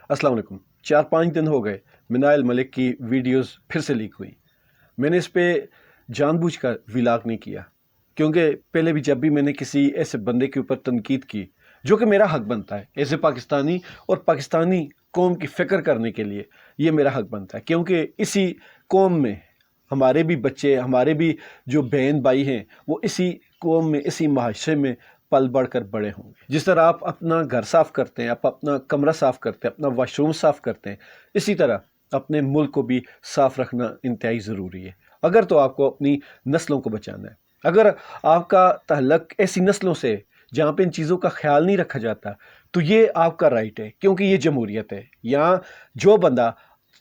अस्सलाम वालेकुम। 4-5 दिन हो गए मिनाइल मलिक की वीडियोस फिर से लीक हुई। मैंने इस पे जानबूझकर व्लॉग नहीं किया, क्योंकि पहले भी जब भी मैंने किसी ऐसे बंदे के ऊपर तनकीद की जो कि मेरा हक बनता है एज ए पाकिस्तानी, और पाकिस्तानी कौम की फ़िक्र करने के लिए ये मेरा हक बनता है, क्योंकि इसी कौम में हमारे भी बच्चे, हमारे भी जो बहन भाई हैं, वो इसी कौम में, इसी माशरे में पल बढ़ कर बड़े होंगे। जिस तरह आप अपना घर साफ़ करते हैं, आप अपना कमरा साफ़ करते हैं, अपना वाशरूम साफ़ करते हैं, इसी तरह अपने मुल्क को भी साफ़ रखना इंतहाई ज़रूरी है, अगर तो आपको अपनी नस्लों को बचाना है। अगर आपका ताल्लुक़ ऐसी नस्लों से जहाँ पे इन चीज़ों का ख्याल नहीं रखा जाता, तो ये आपका राइट है, क्योंकि ये जमहूरियत है। यहाँ जो बंदा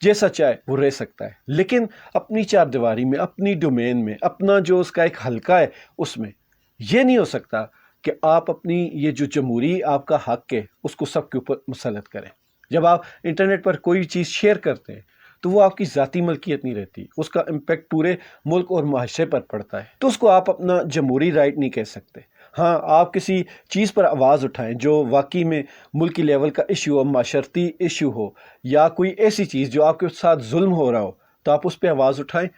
जैसा चाहे वो रह सकता है, लेकिन अपनी चार दीवारी में, अपनी डोमेन में, अपना जो उसका एक हल्का है, उसमें ये नहीं हो सकता कि आप अपनी ये जो जमहूरी आपका हक है उसको सबके ऊपर मुसलत करें। जब आप इंटरनेट पर कोई चीज़ शेयर करते हैं तो वो आपकी ज़ाती मलकियत नहीं रहती, उसका इम्पेक्ट पूरे मुल्क और माशरे पर पड़ता है, तो उसको आप अपना जमहूरी राइट नहीं कह सकते। हाँ, आप किसी चीज़ पर आवाज़ उठाएं जो वाकई में मुल्की लेवल का इशू हो, माशरती इशू हो, या कोई ऐसी चीज़ जो आपके साथ जुल्म हो रहा हो, तो आप उस पर आवाज़ उठाएं।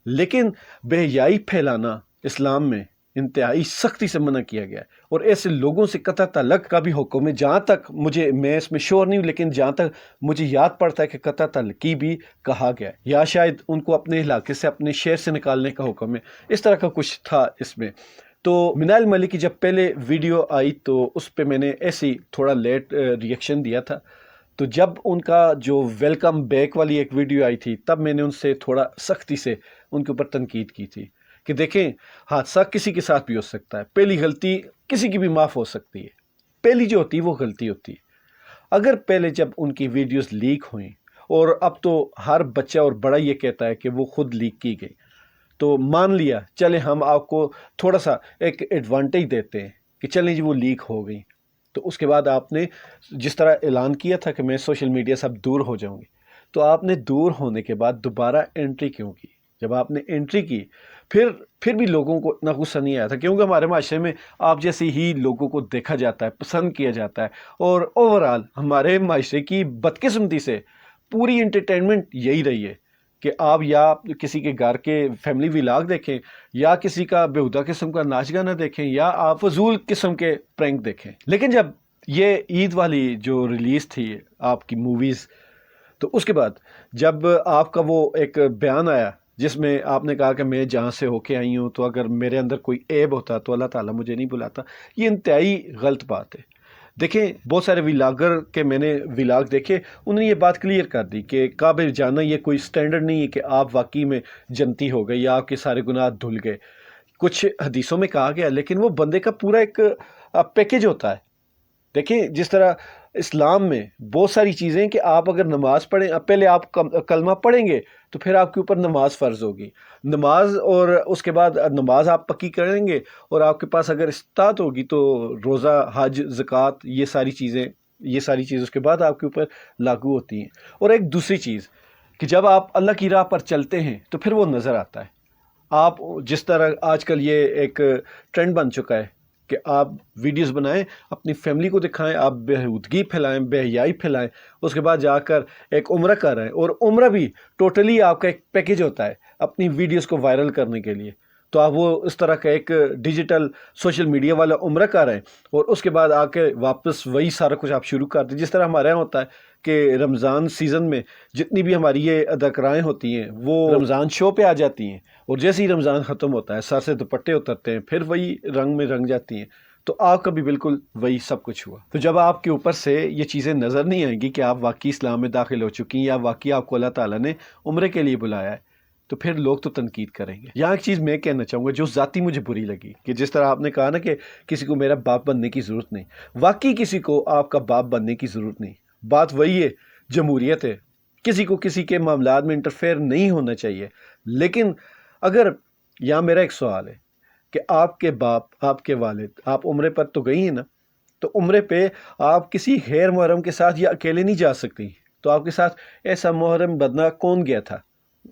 लेकिन बेहयाई फैलाना इस्लाम में इंतहाई सख्ती से मना किया गया है, और ऐसे लोगों से कतई ताल्लुक़ का भी हुक्म है। जहाँ तक मुझे, मैं इसमें श्योर नहीं हूँ, लेकिन जहाँ तक मुझे याद पड़ता है कि कतई ताल्लुक़ी भी कहा गया है, या शायद उनको अपने इलाके से, अपने शहर से निकालने का हुक्म है, इस तरह का कुछ था इसमें। तो मिनाइल मलिक की जब पहले वीडियो आई तो उस पर मैंने ऐसे ही थोड़ा लेट रिएक्शन दिया था। तो जब उनका जो वेलकम बैक वाली एक वीडियो आई थी, तब मैंने उनसे थोड़ा सख्ती से उनके ऊपर तनकीद की थी कि देखें, हादसा किसी के साथ भी हो सकता है, पहली गलती किसी की भी माफ़ हो सकती है, पहली जो होती है वो गलती होती है। अगर पहले जब उनकी वीडियोस लीक हुई, और अब तो हर बच्चा और बड़ा ये कहता है कि वो खुद लीक की गई, तो मान लिया चले हम आपको थोड़ा सा एक एडवांटेज देते हैं कि चलें जी वो लीक हो गई, तो उसके बाद आपने जिस तरह ऐलान किया था कि मैं सोशल मीडिया से अब दूर हो जाऊंगी, तो आपने दूर होने के बाद दोबारा एंट्री क्यों की? जब आपने एंट्री की, फिर भी लोगों को इतना गुस्सा नहीं आया था, क्योंकि हमारे माशरे में आप जैसे ही लोगों को देखा जाता है, पसंद किया जाता है, और ओवरऑल हमारे माशरे की बदकिस्मती से पूरी एंटरटेनमेंट यही रही है कि आप या किसी के घर के फैमिली व्लॉग देखें, या किसी का बेहुदा किस्म का नाच गाना देखें, या आप फजूल किस्म के प्रैंक देखें। लेकिन जब ये ईद वाली जो रिलीज़ थी आपकी मूवीज़, तो उसके बाद जब आपका वो एक बयान आया जिसमें आपने कहा कि मैं जहाँ से होके आई हूँ, तो अगर मेरे अंदर कोई ऐब होता तो अल्लाह ताला मुझे नहीं बुलाता, ये इंतहाई गलत बात है। देखें, बहुत सारे व्लॉगर के मैंने व्लॉग देखे, उन्होंने ये बात क्लियर कर दी कि काबिल जाना ये कोई स्टैंडर्ड नहीं है कि आप वाकई में जन्नती हो गए या आपके सारे गुनाह धुल गए। कुछ हदीसों में कहा गया, लेकिन वो बंदे का पूरा एक पैकेज होता है। देखें, जिस तरह इस्लाम में बहुत सारी चीज़ें कि आप अगर नमाज पढ़ें, पहले आप कलमा पढ़ेंगे तो फिर आपके ऊपर नमाज फ़र्ज़ होगी, नमाज, और उसके बाद नमाज आप पक्की करेंगे, और आपके पास अगर इस्तात होगी तो रोज़ा, हज, ज़कात, ये सारी चीज़ें उसके बाद आपके ऊपर लागू होती हैं। और एक दूसरी चीज़ कि जब आप अल्लाह की राह पर चलते हैं तो फिर वो नज़र आता है। आप जिस तरह आजकल ये एक ट्रेंड बन चुका है कि आप वीडियोस बनाएं, अपनी फैमिली को दिखाएं, आप बेहूदगी फैलाएं, बेहयाई फैलाएं, उसके बाद जाकर एक उम्रा कर रहे हैं, और उम्रा भी टोटली आपका एक पैकेज होता है अपनी वीडियोस को वायरल करने के लिए। तो आप वो इस तरह का एक डिजिटल सोशल मीडिया वाला उम्रा कर रहे हैं, और उसके बाद आके वापस वही सारा कुछ आप शुरू कर दें। जिस तरह हमारे यहाँ होता है कि रमज़ान सीज़न में जितनी भी हमारी ये अदाकाराएँ होती हैं वो रमज़ान शो पे आ जाती हैं, और जैसे ही रमज़ान ख़त्म होता है सर से दुपट्टे उतरते हैं, फिर वही रंग में रंग जाती हैं। तो आपका भी बिल्कुल वही सब कुछ हुआ। तो जब आपके ऊपर से ये चीज़ें नज़र नहीं आएंगी कि आप वाकई इस्लाम में दाखिल हो चुकी हैं, या वाकई आपको अल्लाह ताला ने उम्रे के लिए बुलाया है, तो फिर लोग तो तनकीद करेंगे। यहाँ एक चीज़ मैं कहना चाहूँगा जो ज़ाती मुझे बुरी लगी, कि जिस तरह आपने कहा ना कि किसी को मेरा बाप बनने की ज़रूरत नहीं, वाकई किसी को आपका बाप बनने की ज़रूरत नहीं। बात वही है, जमहूरियत है, किसी को किसी के मामलात में इंटरफेयर नहीं होना चाहिए। लेकिन अगर, यहाँ मेरा एक सवाल है कि आपके बाप, आपके वालिद, आप उम्रे पर तो गई हैं ना, तो उम्रे पे आप किसी गैर मुहर्रम के साथ या अकेले नहीं जा सकती, तो आपके साथ ऐसा मुहर्रम बंदा कौन गया था?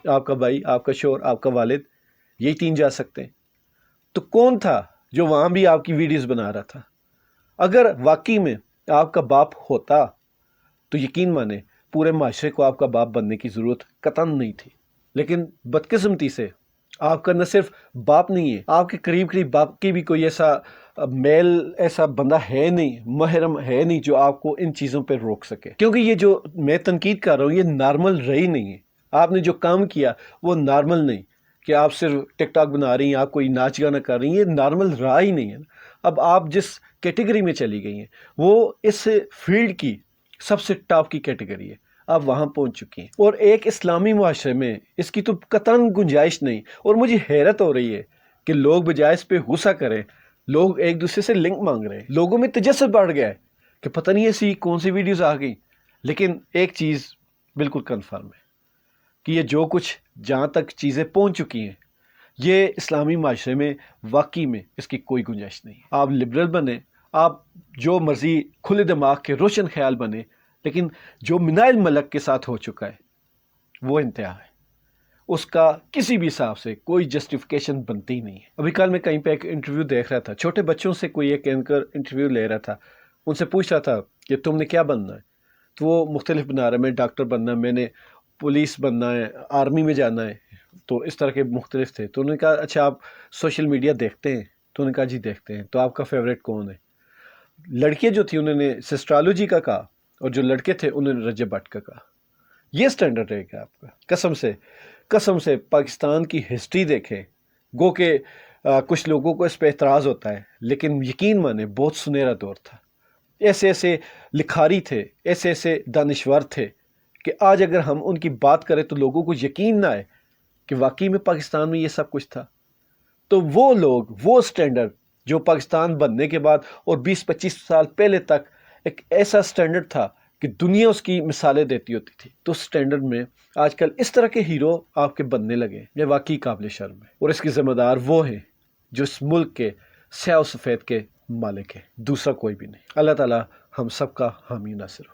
आपका भाई, आपका शौहर, आपका वालिद, यही तीन जा सकते हैं। तो कौन था जो वहाँ भी आपकी वीडियोस बना रहा था? अगर वाकई में आपका बाप होता تو یقین مانیں پورے معاشرے کو آپ کا باپ بننے کی ضرورت قطعاً نہیں تھی. لیکن بدقسمتی سے آپ کا نہ صرف باپ نہیں ہے، آپ کے قریب قریب باپ کی بھی کوئی ایسا میل ایسا بندہ ہے نہیں، محرم ہے نہیں جو آپ کو ان چیزوں پہ روک سکے. کیونکہ یہ جو میں تنقید کر رہا ہوں یہ نارمل رہی نہیں ہے. آپ نے جو کام کیا وہ نارمل نہیں کہ آپ صرف ٹک ٹاک بنا رہی ہیں، آپ کوئی ناچ گانا کر رہی ہیں، یہ نارمل رہا ہی نہیں ہے. اب آپ جس کیٹیگری میں چلی گئی ہیں وہ اس فیلڈ کی سب سے ٹاپ کی کیٹیگری ہے، آپ وہاں پہنچ چکی ہیں. اور ایک اسلامی معاشرے میں اس کی تو قطعاً گنجائش نہیں. اور مجھے حیرت ہو رہی ہے کہ لوگ بجائے اس پہ غصہ کریں لوگ ایک دوسرے سے لنک مانگ رہے ہیں. لوگوں میں تجسس بڑھ گیا ہے کہ پتہ نہیں ایسی کون سی ویڈیوز آ گئی. لیکن ایک چیز بالکل کنفرم ہے کہ یہ جو کچھ جہاں تک چیزیں پہنچ چکی ہیں یہ اسلامی معاشرے میں واقعی میں اس کی کوئی گنجائش نہیں. آپ لبرل بنیں، آپ جو مرضی کھلے دماغ کے روشن خیال بنیں، لیکن جو منائل ملک کے ساتھ ہو چکا ہے وہ انتہا ہے. اس کا کسی بھی حساب سے کوئی جسٹیفیکیشن بنتی ہی نہیں ہے. ابھی کل میں کہیں پہ ایک انٹرویو دیکھ رہا تھا، چھوٹے بچوں سے کوئی ایک اینکر انٹرویو لے رہا تھا، ان سے پوچھ رہا تھا کہ تم نے کیا بننا ہے. تو وہ مختلف بنا رہا ہے، میں ڈاکٹر بننا ہے، میں نے پولیس بننا ہے، آرمی میں جانا ہے. تو اس طرح کے مختلف تھے. تو انہوں نے کہا اچھا آپ سوشل میڈیا دیکھتے ہیں؟ تو انہوں نے کہا جی دیکھتے ہیں. تو آپ کا فیوریٹ کون ہے؟ لڑکیاں جو تھیں انہوں نے سسٹرالوجی کا کہا اور جو لڑکے تھے انہوں نے رجب بھٹ کا کہا. یہ سٹینڈرڈ ہے کیا آپ کا؟ قسم سے پاکستان کی ہسٹری دیکھیں. گو کہ کچھ لوگوں کو اس پہ اعتراض ہوتا ہے لیکن یقین مانیں بہت سنہرا دور تھا. ایسے ایسے لکھاری تھے، ایسے ایسے دانشور تھے کہ آج اگر ہم ان کی بات کریں تو لوگوں کو یقین نہ آئے کہ واقعی میں پاکستان میں یہ سب کچھ تھا. تو وہ لوگ، وہ سٹینڈرڈ جو پاکستان بننے کے بعد اور 20-25 سال پہلے تک ایک ایسا سٹینڈرڈ تھا کہ دنیا اس کی مثالیں دیتی ہوتی تھی، تو سٹینڈرڈ میں آج کل اس طرح کے ہیرو آپ کے بننے لگے. یہ واقعی قابل شرم ہے اور اس کی ذمہ دار وہ ہیں جو اس ملک کے سیاہ و سفید کے مالک ہیں، دوسرا کوئی بھی نہیں. اللہ تعالی ہم سب کا حامی ناصر ہو.